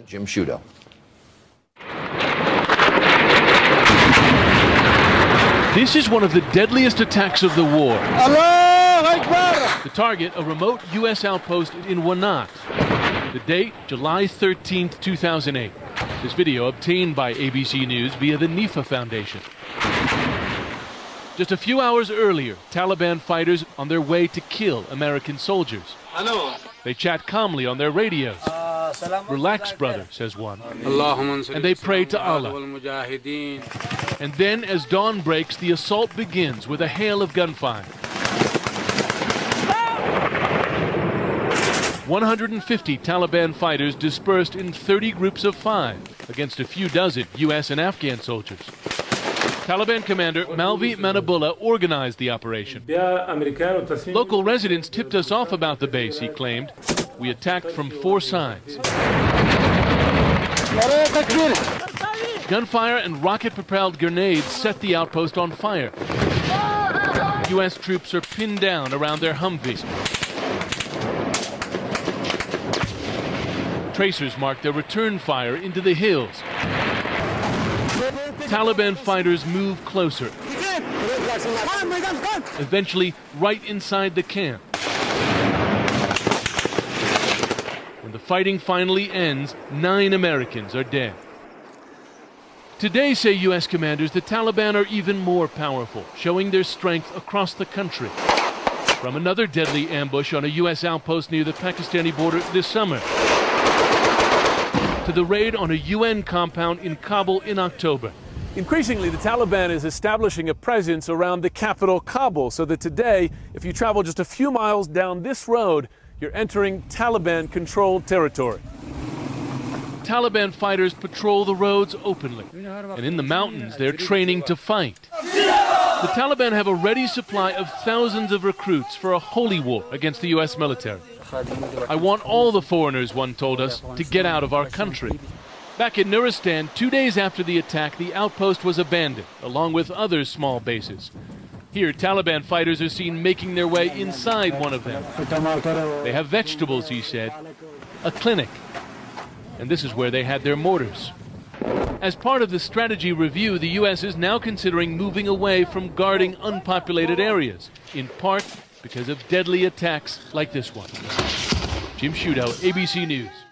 Jim Sciutto. This is one of the deadliest attacks of the war. The target, a remote U.S. outpost in Wanat. The date, July 13, 2008. This video obtained by ABC News via the NIFA Foundation. Just a few hours earlier, Taliban fighters on their way to kill American soldiers. They chat calmly on their radios. "Relax, brother," says one. And they pray to Allah. And then, as dawn breaks, the assault begins with a hail of gunfire. 150 Taliban fighters dispersed in 30 groups of 5 against a few dozen U.S. and Afghan soldiers. Taliban commander Malvi Manabullah organized the operation. Local residents tipped us off about the base, he claimed. We attacked from 4 sides. Gunfire and rocket-propelled grenades set the outpost on fire. U.S. troops are pinned down around their Humvees. Tracers mark their return fire into the hills. Taliban fighters move closer, eventually right inside the camp. When the fighting finally ends, 9 Americans are dead. Today, say U.S. commanders, the Taliban are even more powerful, showing their strength across the country. From another deadly ambush on a U.S. outpost near the Pakistani border this summer, to the raid on a UN compound in Kabul in October. Increasingly, the Taliban is establishing a presence around the capital, Kabul, so that today, if you travel just a few miles down this road, you're entering Taliban-controlled territory. Taliban fighters patrol the roads openly, and in the mountains, they're training to fight. The Taliban have a ready supply of thousands of recruits for a holy war against the U.S. military. "I want all the foreigners," one told us, "to get out of our country." Back in Nuristan, 2 days after the attack, the outpost was abandoned, along with other small bases. Here, Taliban fighters are seen making their way inside one of them. They have vegetables, he said, a clinic, and this is where they had their mortars. As part of the strategy review, the U.S. is now considering moving away from guarding unpopulated areas, in part because of deadly attacks like this one. Jim Sciutto, ABC News.